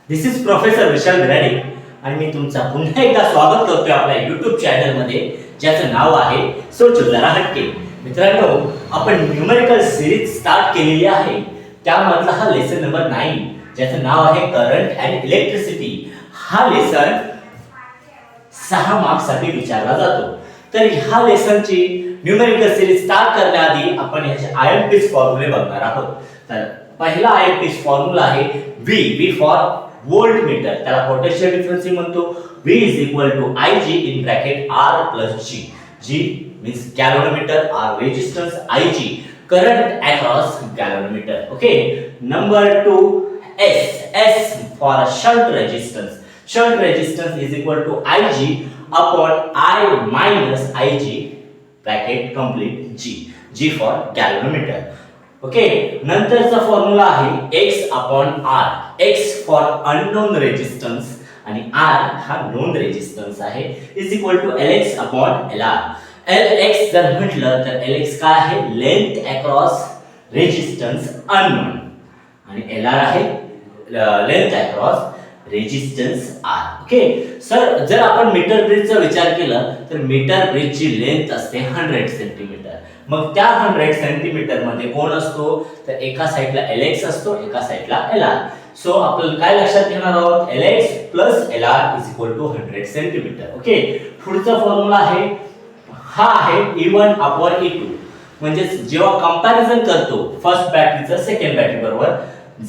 This is professor विशाल बिराडे आणि मी तुमचा पुन्हा एकदा स्वागत करतोय आपल्या YouTube चॅनल मध्ये ज्याचं नाव आहे सोचो जरा हटके. मित्रांनो, आपण न्यूमेरिकल सिरीज स्टार्ट केलेली आहे. त्यामधला हा लेसन नंबर 9 ज्याचं नाव आहे करंट अँड इलेक्ट्रिसिटी. हा लेसन 6 मार्क्स साठी विचारला जातो. तर ह्या लेसनची न्यूमेरिकल सिरीज स्टार्ट करण्याआधी आपण ह्याचे आयएमपीएस फॉर्म्युले बघणार आहोत. तर पहिला आयएमपीएस फॉर्म्युला आहे V फॉर वोल्ट मीटर. त्याला पोटेन्शियल डिफरन्स म्हणतो. V is equal to Ig in bracket R plus G. G means gallanometer, R resistance, Ig current across gallanometer. Okay. Number 2, S for shunt resistance. Shunt resistance is equal to Ig upon I minus Ig bracket complete G for gallanometer. Okay, नंतरचा formula आहे X upon R. X for unknown resistance आणि R हा known resistance आहे is equal to Lx upon Lr. Lx जर म्हटलं तर Lx काय आहे? लेंथ अक्रॉस रेजिस्टन्स अननोन आणि Lr आहे length across resistance R. Okay sir, जर आपण मीटर ब्रिजचा विचार केला तर मीटर ब्रिजची लेंथ असते 100 सेंटीमीटर. मग त्या 100 सेंटीमीटर मध्ये कोण असतो? तर एका साइडला Lx असतो, एका साइडला Lr. सो आपण काय लक्षात घेणार आहोत? Lx plus Lr is equal to 100 centimetre. Okay, पुढचा फॉर्म्युला आहे हा आहे E1 अपॉन E2. म्हणजे जेव्हा कंपॅरिझन करतो फर्स्ट बॅटरीचं सेकंड बॅटरी बरोबर,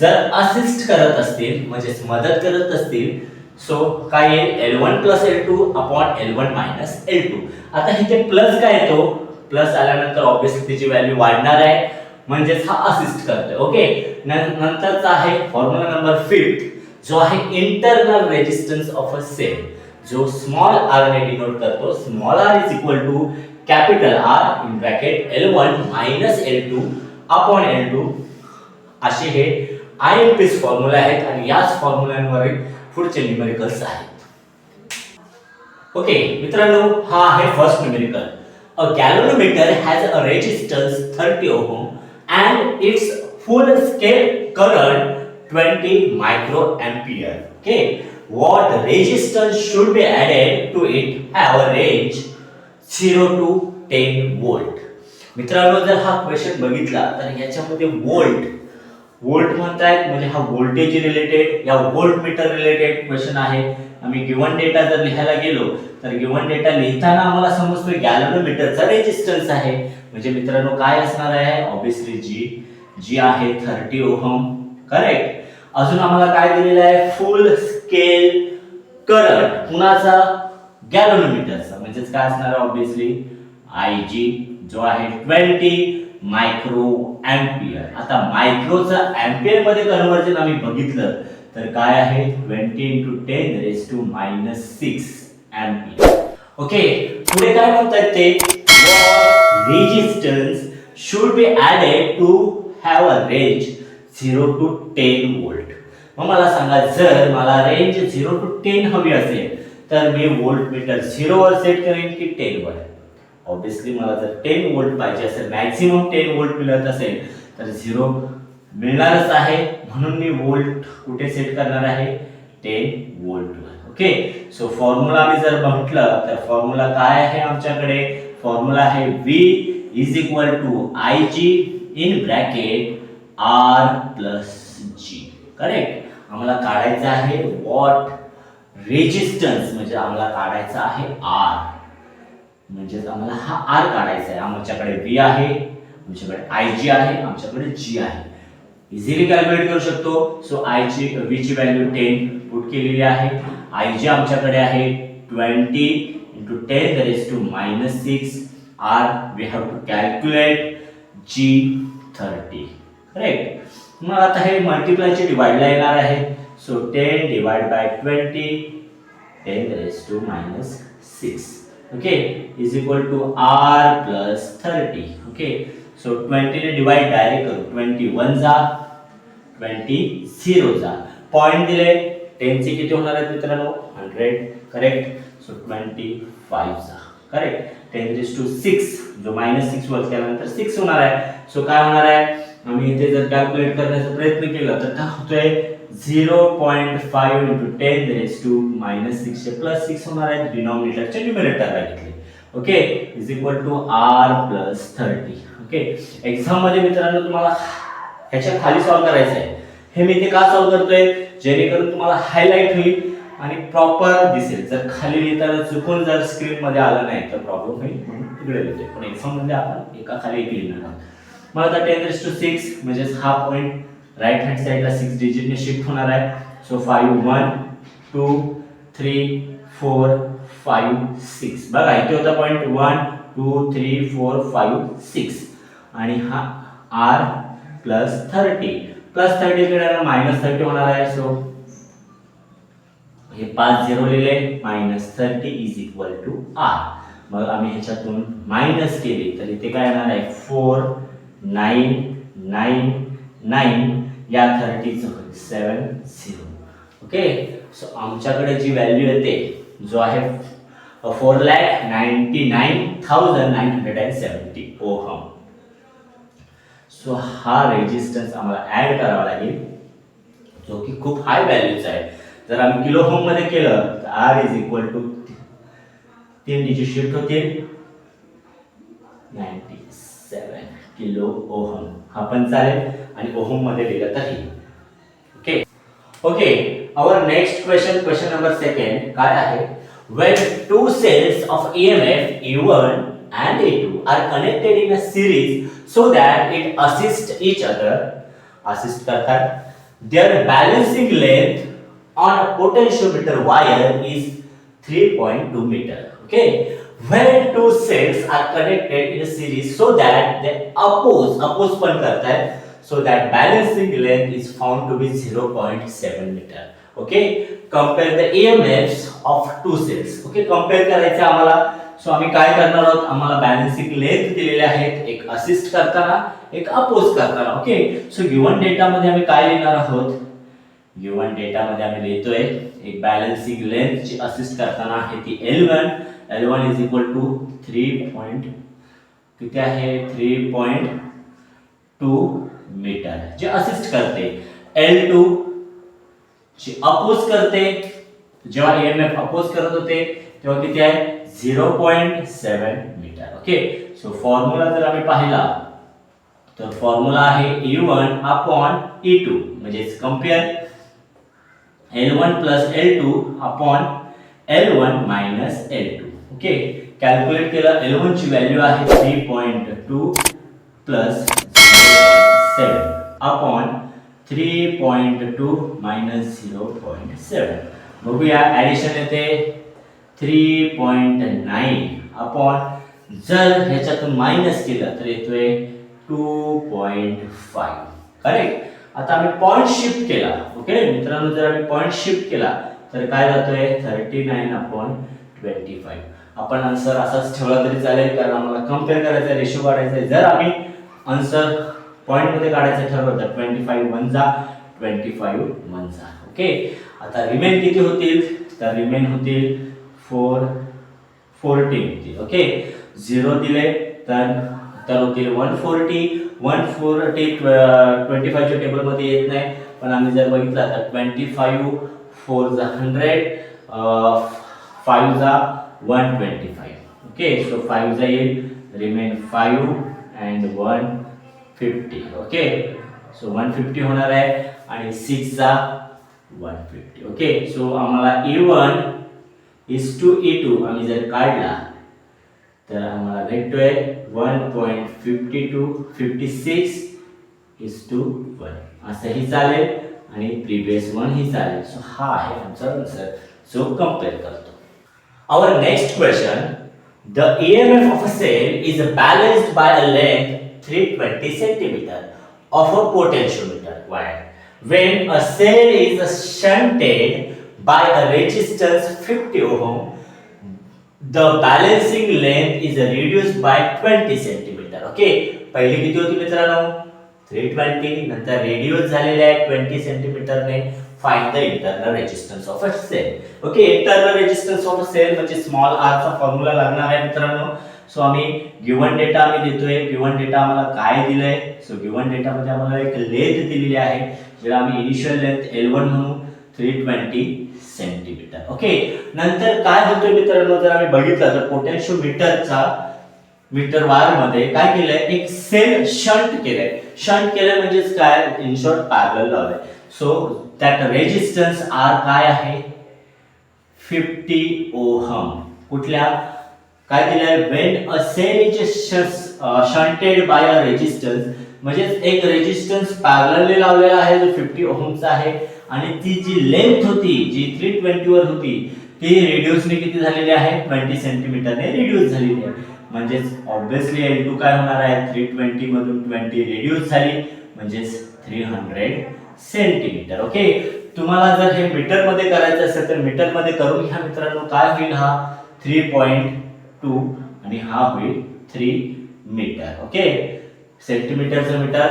जर असिस्ट करत असतील म्हणजे मदत करत असतील, सो काय येईल? L1 plus L2 upon L1 minus L2. आता इथे प्लस काय येतो? प्लस आल्यानंतर ऑब्वियसली त्याची व्हॅल्यू वाढणार आहे, म्हणजे हा असिस्ट करतोय. ओके, नंतरचा आहे फॉर्म्युला नंबर 5 जो आहे internal resistance of a cell, जो स्मॉल r ने डिनोट करतो. Small r is equal to capital R in bracket L1 minus L2 upon L2. असे हे आयएमपीएस फॉर्म्युला आहेत आणि याच फॉर्म्युलांवरील पुढचे न्यूमेरिकल्स आहेत. ओके मित्रांनो, हा आहे first numerical. A galvanometer has a resistance 30 ohm and its full scale current 20 microampere. Okay, what resistance should be added to it have a range 0 to 10 volt. मित्रांनो, जर हा क्वेश्चन बघितला तर याच्यामध्ये वोल्ट म्हणतायत, म्हणजे हा व्होल्टेज रिलेटेड या व्होल्ट मीटर रिलेटेड क्वेश्चन आहे. आम्ही गिवन डेटा जर लिहायला गेलो तर गिवन डेटा लिहिताना आम्हाला समजतोय गॅल्व्हनोमीटरचा रेजिस्टन्स आहे. म्हणजे मित्रांनो काय असणार आहे? ऑब्वियसली जी आहे 30 ओहम. करेक्ट. अजून आम्हाला काय दिलेलं आहे? फुल स्केल करंट कुणाचा? गॅल्व्हनोमीटरचा. म्हणजे काय असणार आहे? ऑब्वियसली Ig जो आहे 20 मायक्रो एम्पियर. आता मायक्रोचा एम्पियर मध्ये कन्वर्जन आम्ही बघितलं तर काय आहे? 20 × 10⁻⁻6 एम्पियर. ओके, पुढे काय म्हणतात ते? Resistance should be added to have a range 0 to 10 volt. मग मला सांगा, जर मला रेंज 0 to 10 हवी असेल तर मी व्होल्ट मीटर 0 वर सेट करेन की 10 वर? ऑब्वियसली मला जर 10 वोल्ट पाहिजे असेल, मॅक्सिमम 10 वोल्ट मिळत असेल तर 0 मिळणारच आहे, म्हणून मी वोल्ट कुठे सेट करणार आहे? 10 वोल्ट वर. ओके, सो फॉर्म्युला मी जर म्हटलं तर फॉर्म्युला काय आहे आमच्याकडे? फॉर्म्युला आहे V is equal to Ig in bracket R plus G. Correct. आम्हाला काढायचं आहे व्हॉट रेजिस्टन्स, म्हणजे आम्हाला काढायचा आहे R. म्हणजे आम्हाला हा R काढायचा आहे. आमच्याकडे V आहे, आमच्याकडे Ig आहे, आमच्याकडे G आहे. इझिली कॅल्क्युलेट करू शकतो. सो V ची व्हॅल्यू 10 पुट केलेली आहे. Ig आमच्याकडे आहे 20 × 10⁻⁻6. R we have to calculate. G 30. Correct. मग आता हे मल्टिप्लायचे डिवाइडला येणार आहे. So 10 divide by 20 10⁻⁻6. Okay, is equal to R plus 30. Okay, so 20 ने डिवाइड डायरेक्ट करू. 20 1 जा, 20 0 जा. पॉइंट दिले. 10 चे किती होणार आहेत मित्रांनो? 100. करेक्ट. सो 25 जा. करेक्ट. 10⁻6 जो -6 वर केल्यानंतर 6 होणार आहे. सो काय होणार आहे? आम्ही इथे जर कॅल्क्युलेट करण्याचा प्रयत्न केला तर काय होतोय? 0.5 into 10 raised to -6 चे प्लस 6 होणार आहे डिनॉमिनेटरचे न्यूमरेटरला घेतले. Okay is equal to r plus 30. Okay exam मध्ये मित्रांनो तुम्हाला ह्याच्या खाली सॉल्व करायचं आहे. हे मी ते का सॉल्व करतोय जेणेकरून तुम्हाला हायलाइट होईल आणि प्रॉपर दिसेल. जर खाली लिहिताना चुकून जर स्क्रीन मध्ये आलं नाही तर प्रॉब्लेम होईल म्हणून तिकडे लिहितोय. पण एक्झाम मध्ये आपण एका खाली एक लिहिणार आहोत. मग आता 10⁻6 म्हणजे हा पॉइंट राइट हँड साइडला 6 डिजिट ने शिफ्ट होणार आहे. सो 5 1 2 3 4 5 6 बघा इथे होता पॉइंट 1 2 3 4 5 6 आणि हा r प्लस 30 प्लस 30 कडे मायनस 30 होणार आहे. सो हे 5 0 लिहिले -30 इज इक्वल टू r. मग आम्ही ह्याच्यातून मायनस केली तर इथे काय येणार आहे 4 9 9 9 या 30 चं होईल 7 0. ओके सो आमच्याकडे जी व्हॅल्यू येते जो आहे 4,99,970 ओहम. सो हा रेजिस्टन्स आम्हाला ऍड करावा लागेल जो की खूप हाय व्हॅल्यूचा आहे. जर आम्ही किलो ओहम मध्ये केलं तर r is equal to 3 digit shift होतील 97 किलो ओहम. हा पण चालेल आणि ओहम मध्ये लिहिलं तरी. ओके ओके आवर नेक्स्ट क्वेश्चन नंबर 2 काय आहे when two cells of EMF E1 and E2 are connected in a series so that it assists each other assist करतात their balancing length on a potentiometer wire is 3.2 meter. Okay when two cells are connected in a series so that they oppose पण करतात so that balancing length is found to be 0.7 meter. Okay compare the EMFs of two cells. Okay compare करायचं आम्हाला. So आम्ही काय करणार आहोत आम्हाला balancing length दिलेले आहेत एक असिस्ट करताना एक अपोज करताना. ओके सो गिवन डेटा मध्ये आम्ही काय लिहिणार आहोत गिवन डेटा मध्ये आम्ही लिहितोय एक बॅलन्सिंग लेंथ जी असिस्ट करताना आहे ती L1 इज इक्वल टू 3 किती आहे 3.2 मीटर जे असिस्ट करते. L2 जी अपोज करते जेव्हा EMF अपोज करत होते तेव्हा किती आहे 0.7 मीटर. ओके सो फॉर्म्युला जर आम्ही पाहिला तर फॉर्म्युला आहे E1 अपॉन E2 म्हणजे compare L1 plus L2 upon L1 minus L2. Okay calculate केलं L1 ची व्हॅल्यू आहे 3.2 प्लस 7 अपॉन 3.2 मायनस 0.7. बघूया ऍडिशन येते 3.9 अपॉन जर ह्याच्यातून मायनस केलं तर येतोय 2.5. करेक्ट. आता आम्ही पॉइंट शिफ्ट केला. ओके मित्रांनो जर आम्ही पॉइंट शिफ्ट केला तर काय जातोय 39/25. आपण आन्सर असाच ठेवला तरी चालेल कारण आम्हाला कंपेअर करायचं रेशो काढायचा आहे. जर आम्ही आन्सर पॉइंट मध्ये काढायचं ठरवलं तर 25 1 जा 25 1 जा. ओके आता रिमेन किती होतील तर रिमेन होतील 14 होतील. ओके 0 दिले तर होतील 140 25 च्या टेबल मध्ये येत नाही पण आम्ही जर बघितलं तर 25 4 जा 100 5 जा 125. ओके सो 5 जा येईल रिमेन 5 and 150. ओके सो 150 होणार आहे आणि 6 जा 150. ओके सो आम्हाला E1 is to E2 आम्ही जर काढला तर आम्हाला भेटतोय 1.56 is to 1 असंही चालेल आणि प्रीवियस वन ही चालेल. सो हा आहे आमचा आन्सर जो कंपेअर करतो. Our next question the EMF of a cell is balanced by a length 320 centimeter of a potentiometer wire. When a cell is shunted by a resistance 50 ohm, the balancing length is reduced by 20 centimeter. Okay, पहिली किती होती मित्रांनो 320 नंतर reduce झालेले आहे 20 centimetre ने. Find the internal resistance of a cell. Okay internal resistance of a cell म्हणजे small r चा फॉर्म्युला लागणार आहे मित्रांनो. सो आम्ही गिवन डेटा आम्ही देतोय. गिवन डेटा आम्हाला काय दिलंय? सो गिवन डेटामध्ये आम्हाला एक लेंथ दिलेली आहे, ज्याला आम्ही इनिशियल लेंथ L1 म्हणू, 320 सेंटीमीटर. ओके, नंतर काय होतं मित्रांनो, जर आम्ही बघितलं तर पोटेन्शियोमीटरचा मीटर वायर मध्ये काय केलंय, एक सेल शंट केलंय. शंट केलंय म्हणजेच काय, इन शॉर्ट पॅरलल लावलंय. सो दॅट रेजिस्टन्स आर काय आहे, 50 ओहम. कुठल्या, काय दिलंय, when a cell is shunted by a resistance, म्हणजे एक रेजिस्टन्स पॅरलली लावलेला आहे जो 50 ओहमचा आहे, आणि ती जी लेंथ होती जी 320 वर होती ती रिड्यूसने किती झालेली आहे, 20 सेंटीमीटरने रिड्यूस झालेली आहे. म्हणजेच ऑब्वियसली L2 काय होणार आहे, 320 मधून 20 रिड्यूस झाली म्हणजेच 300 सेंटीमीटर. ओके, तुम्हाला जर हे मीटर मध्ये करायचं असेल तर मीटर मध्ये करून घ्या मित्रांनो. काय होईल, हा 3.2 आणि हा होईल 3 मीटर. ओके, सेंटीमीटरचं मीटर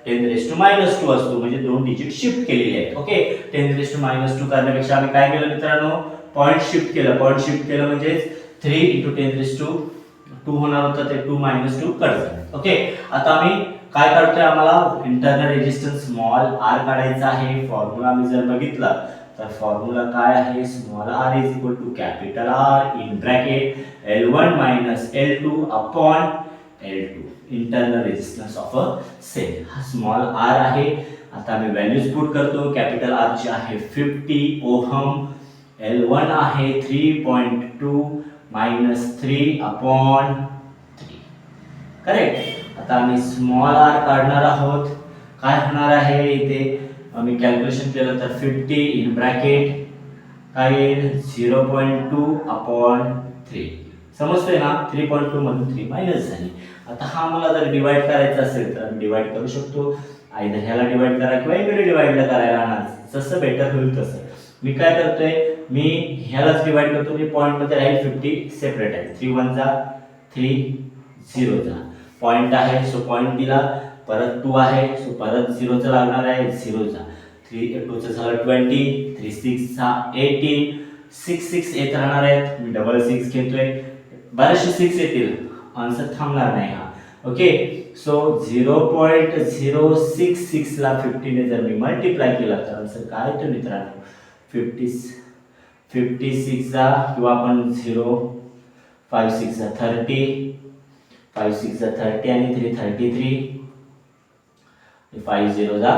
10⁻² असतो, म्हणजे 2 डिजिट शिफ्ट केलेले आहेत. ओके, 10⁻² करण्यापेक्षा आम्ही काय केलं मित्रांनो, पॉइंट शिफ्ट केलं. पॉइंट शिफ्ट केलं म्हणजे 3 × 10⁻² होणार होतं, ते 2 - 2 कट झालं. ओके, आता आम्ही काय काढतोय, आम्हाला इंटरनल रेजिस्टन्स स्मॉल r काढायचा आहे. फॉर्म्युला आम्ही जर बघितला तर फॉर्म्युला काय आहे, small r = capital R in bracket L1 - L2 upon L2, internal resistance of a cell. हा स्मॉल r आहे. आता आम्ही व्हॅल्यूज पुट करतो. कॅपिटल R ची आहे 50 ओहम, L1 आहे 3.2 - 3 अपॉन 3. करेक्ट. आता आम्ही स्मॉल r काढणार आहोत. काय होणार आहे, इथे आम्ही कॅल्क्युलेशन केलं तर 50 इन ब्रॅकेट काय येईल, 0.2 अपॉन 3. समजतंय ना, 3.2 मधून 3 मायनस झाली. आता हा मला जर डिवाइड करायचा असेल तर आम्ही डिवाइड करू शकतो. आयदर ह्याला डिवाइड करा किंवा इकडे डिवाइड करायला आणा, जसं बेटर होईल तसं. मी काय करतोय, मी ह्यालाच डिवाइड करतो. मी पॉइंट मध्ये राहील 50 सेपरेट आहे. 3 1 जा 3 0 जा पॉइंट आहे, सो पॉइंट दिला. परत 2 आहे, सो परत 0 चा लागणार आहे, 0 जा 3 2 चा झाला 20, 3 6 चा 18, 6 6 येत राहणार आहेत. मी डबल 6 घेतोय, बरेचसे 6 येतील, आन्सर थांबणार नाही हा. ओके, सो 0.066 ला 50 ने जर मी मल्टिप्लाय केला तर आन्सर काय येतो मित्रांनो, 56 जा, किंवा आपण 0 5 6 जा 30, 5 6 जा 30 आणि 3 33, 5 0 जा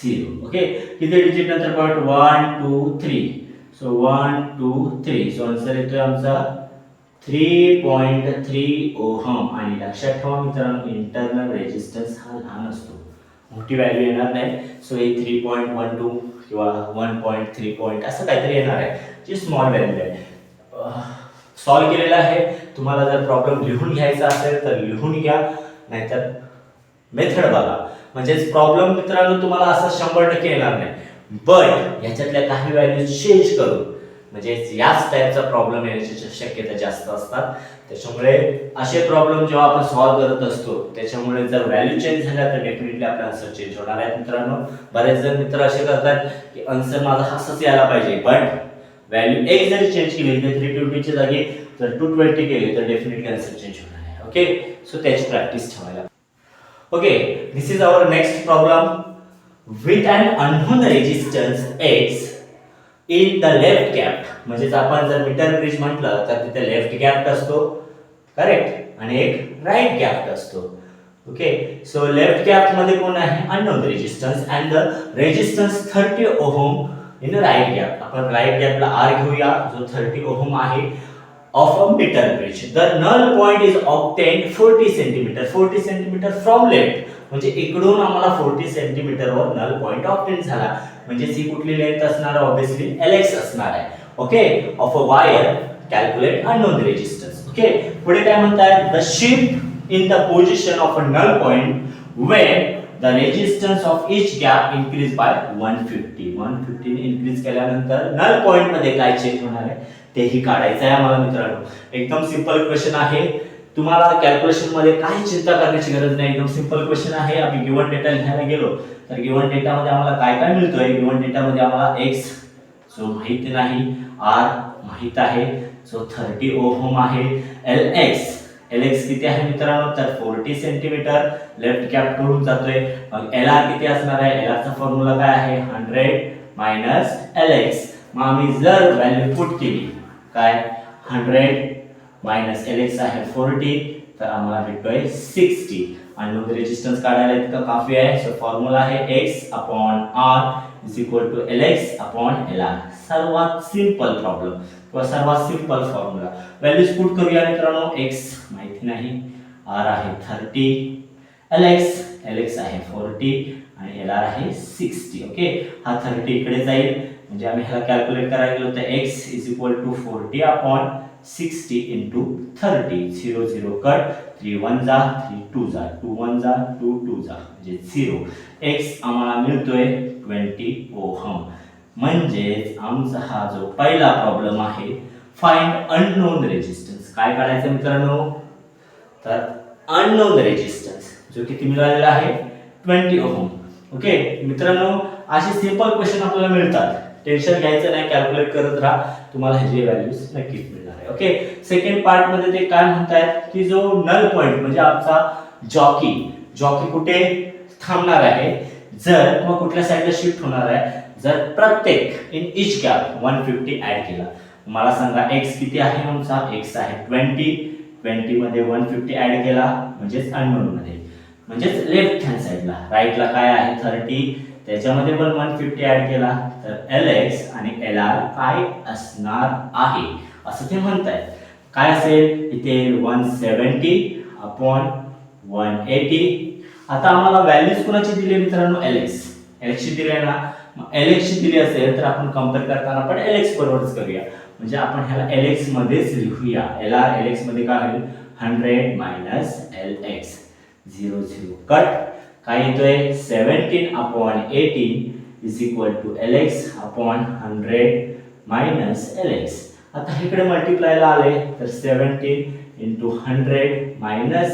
0. ओके, किती डिजिट नंतर पॉइंट 1 2 3, सो 1 2 3, सो आन्सर येतोय आमचा 3.3 ओहम. आणि लक्षात ठेवा मित्रांनो, इंटरनल रेजिस्टन्स हा लहान असतो, मोठी व्हॅल्यू येणार नाही. सो हे 3.12 किंवा 1.3 पॉइंट असं काहीतरी येणार आहे, जी स्मॉल व्हॅल्यू आहे. सॉल्व केलेला आहे. तुम्हाला जर प्रॉब्लेम लिहून घ्यायचा असेल तर लिहून घ्या, नाहीतर मेथड बघा. म्हणजेच प्रॉब्लेम मित्रांनो तुम्हाला असं 100% येणार नाही, बट याच्यातल्या काही व्हॅल्यूज चेंज करून म्हणजे याच टाईपचा प्रॉब्लेम येण्याची शक्यता जास्त असतात. त्याच्यामुळे असे प्रॉब्लेम जेव्हा आपण सॉल्व करत असतो, त्याच्यामुळे जर व्हॅल्यू चेंज झाल्या तर डेफिनेटली आपला आन्सर चेंज होणार आहे मित्रांनो. बरेच जण मित्र असे करतात की आन्सर माझा हाच यायला पाहिजे, बट व्हॅल्यू एक जरी चेंज केली तर 320 च्या जागी जर 220 केली तर डेफिनेटली आन्सर चेंज होणार आहे. ओके, सो त्याची प्रॅक्टिस ठेवायला. Okay, this is our next problem. With an unknown resistance X in the left gap, म्हणजेच आपण जर मीटर ब्रिज म्हटलं तर तिथे लेफ्ट गॅप असतो, करेक्ट, आणि एक राईट गॅप असतो. ओके, सो लेफ्ट गॅप मध्ये कोण आहे, unknown resistance, and the resistance 30 ohm in right gap. आपण राईट गॅपला R घेऊया जो 30 ओहम आहे of a metre bridge. The null point is obtained 40 centimetre, 40 centimetre from left, म्हणजे इकडून आम्हाला 40 सेंटीमीटर वर नल पॉइंट ऑब्टेन झाला. म्हणजे ही कुठली लेंथ असणार, ऑब्वियसली Lx असणार आहे. Okay, of a wire calculate unknown resistance. Okay, पुढे काय म्हणतात, the shift in the position of a null point when the resistance of each gap increase by 150 increase केल्यानंतर नल पॉइंट मध्ये काय change होणार आहे तेही काढायचं आहे आम्हाला मित्रांनो. एकदम सिंपल क्वेश्चन आहे, तुम्हाला कॅल्क्युलेशन मध्ये काही चिंता करण्याची गरज नाही. एकदम सिंपल क्वेश्चन आहे. आम्ही गिवन डेटा लिहायला गेलो तर गिवन डेटा मध्ये आम्हाला काय काय मिळतोय, गिवन डेटा मध्ये आम्हाला x जो माहिती नाही, r माहित आहे जो 30 ओहम आहे, Lx किती आहे मित्रांनो, तर 40 सेंटीमीटर. लेफ्ट कॅप कडून जातोय. मग Lr किती असणार आहे, Lr चा फॉर्म्युला काय आहे, 100 मायनस Lx. मग आम्ही जर व्हॅल्यू पुट केली, काय 100 मायनस Lx आहे 40, तर आम्हाला भेटतोय 60. आणि रेजिस्टन्स काढायला इतका काफी आहे. सो फॉर्म्युला आहे x upon r is equal to Lx upon Lr. सर्वात सिंपल प्रॉब्लेम किंवा सर्वात सिंपल फॉर्म्युला. व्हॅल्यूज पुट करूया मित्रांनो. x माहिती नाही, r आहे 30, Lx आहे 40 आणि Lr आहे 60. ओके, हा 30 इकडे जाईल, म्हणजे आम्ही ह्याला कॅल्क्युलेट करायला गेलो तर x is equal to 40 upon 60 into 30. 0 0 cut, 3 1 जा, 3 2 जा, 2 1 जा, 2 2 जा, म्हणजे 0. x आम्हाला मिळतोय 20 ओहम. म्हणजेच आमचा हा जो पहिला प्रॉब्लेम आहे, फाइंड अननोन रेजिस्टन्स. काय काढायचं मित्रांनो, तर अननोन रेजिस्टन्स जो किती मिळालेला आहे, 20 ओहम. ओके मित्रांनो, असे सिंपल क्वेश्चन आपल्याला मिळतात, टेन्शन घ्यायचं नाही, कॅल्क्युलेट करत राहा, तुम्हाला ह्याचे व्हॅल्यूज नक्कीच मिळणार आहे. ओके, सेकंड पार्ट मध्ये ते काय म्हणतायत की जो नल पॉइंट म्हणजे आमचा जॉकी कुठे थांबणार आहे, जर किंवा कुठल्या साइडला शिफ्ट होणार आहे, जर प्रत्येक इन ईच गॅप 150 ऍड केला. मला सांगा x किती आहे, आमचा x आहे 20 मध्ये 150 ऍड केला म्हणजेच अननोन मध्ये, म्हणजेच लेफ्ट हँड साइडला, राईटला काय आहे 30, त्याच्यामध्ये पण 150 ऍड केला, तर Lx आणि Lr काय असणार आहे असं ते म्हणतायत. काय असेल इथे 170 अपॉन 180. आता आम्हाला व्हॅल्यूज कोणाची दिली मित्रांनो, Lx ची दिली आहे ना. मग Lx ची दिली असेल तर आपण कंपेअर करताना पण Lx बरोबरच करूया, म्हणजे आपण ह्याला Lx मध्येच लिहूया. Lr Lx मध्ये काय होईल, 100 मायनस Lx. 0 0 कट, काय येतोय 17 upon 18 is equal to Lx upon 100 minus Lx. आता इकडे मल्टिप्लायला आले तर 17 into 100 minus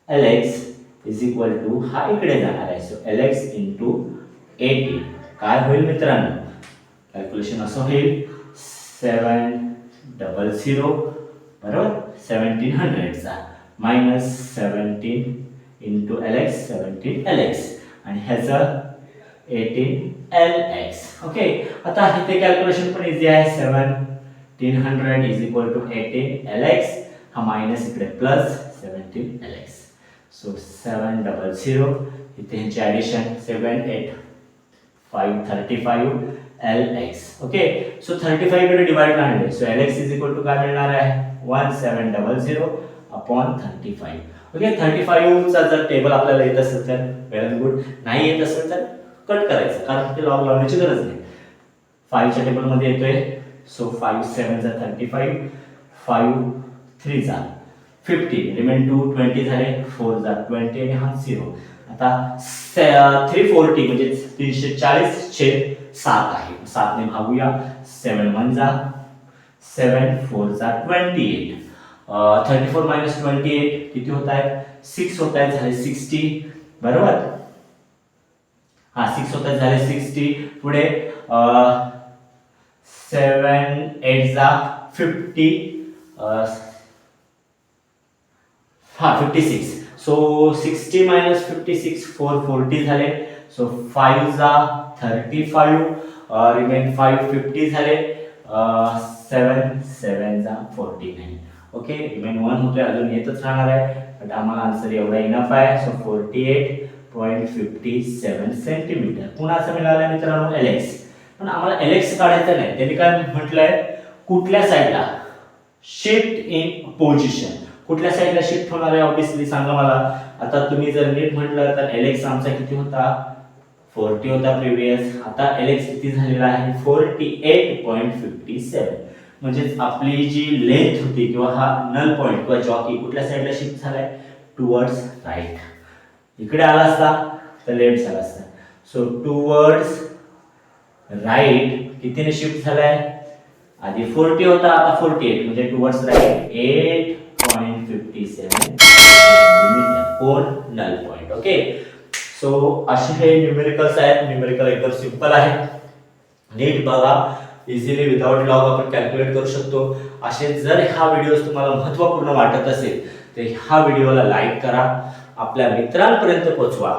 Lx is equal to हा इकडे जाणार आहे, सो Lx इंटू 18. काय होईल मित्रांनो, कॅल्क्युलेशन असं होईल 700 बरोबर, 1700 चा मायनस 17 इंटू Lx 17 Lx आणि ह्याचं 18 Lx. ओके, आता इथे कॅल्क्युलेशन पण इझी आहे. 1700 इज इक्वल टू 18 Lx, हा मायनस इकडे प्लस 17 Lx. सो 700 इथे ह्याचे ॲडिशन 7 8 535 Lx. ओके, सो 35 कडे डिवाइड आणले, so Lx is equal to काय मिळणार आहे, 1700 अपॉन 35. ओके, 35 चा जर टेबल आपल्याला येत असेल तर वेल गुड, नाही येत असेल तर कट करायचं, कारण ते लॉग लावण्याची गरज नाही. 5 च्या टेबल मध्ये येतोय, सो 5 7 जा 35, 5 3 जा 50, रिमेन 2 20 झाले, 4 जा 20 आणि हा 0. आता 340 म्हणजे 340 छेद 7 आहे, 7 ने भागूया, 7 1 जा 7 4 जा 28. 34 मायनस 28 किती होत आहेत, 6 होत आहेत, झाले 60 बरोबर. हा 6 होत आहेत, झाले 60. पुढे 7 8 जा 50, हा 56. सो 60 मायनस 56 440 झाले, सो 5 जा 35, रिमेन 5 50 झाले, 7 7 जा 49. ओके, रिमेन 1 होतोय, अजून येतच राहणार आहे, बट आम्हाला आन्सर एवढा इनफ आहे. So 48.57 centimetre. पुन्हा असं मिळालं मित्रांनो Lx, पण आम्हाला Lx काढायचं नाही. त्यांनी काय म्हटलंय, कुठल्या साइडला शिफ्ट इन पोझिशन, कुठल्या साइडला शिफ्ट होणार आहे ऑब्वियसली सांगा मला. आता तुम्ही जर नीट म्हटलं तर Lx आमचा किती होता, 40 होता प्रिव्हियस. आता Lx किती झालेला आहे, 48.57. म्हणजे आपली जी लेंथ होती किंवा हा नल पॉइंट किंवा जॉकी कुठल्या साइडला शिफ्ट झालाय, टुवर्ड्स राईट. इकडे आला असता तर लेफ्ट झाला असता, सो टुवर्ड्स राईट कितीने शिफ्ट झालाय, आधी 40 होता, आता 48 म्हणजे टुवर्ड्स राईट 8.57 सेंटीमीटर कोण नल पॉइंट. ओके, सो असे हे न्यूमेरिकल्स आहेत. न्यूमेरिकल एकदम सिंपल आहे, नीट बघा. इझिली विदाउट लॉग आपण कॅल्क्युलेट करू शकतो. असे जर हा व्हिडिओ तुम्हाला महत्त्वपूर्ण वाटत असेल तर ह्या व्हिडिओला लाईक करा, आपल्या मित्रांपर्यंत पोहोचवा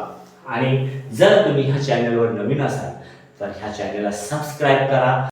आणि जर तुम्ही ह्या चॅनलवर नवीन असाल तर ह्या चॅनलला सबस्क्राईब करा.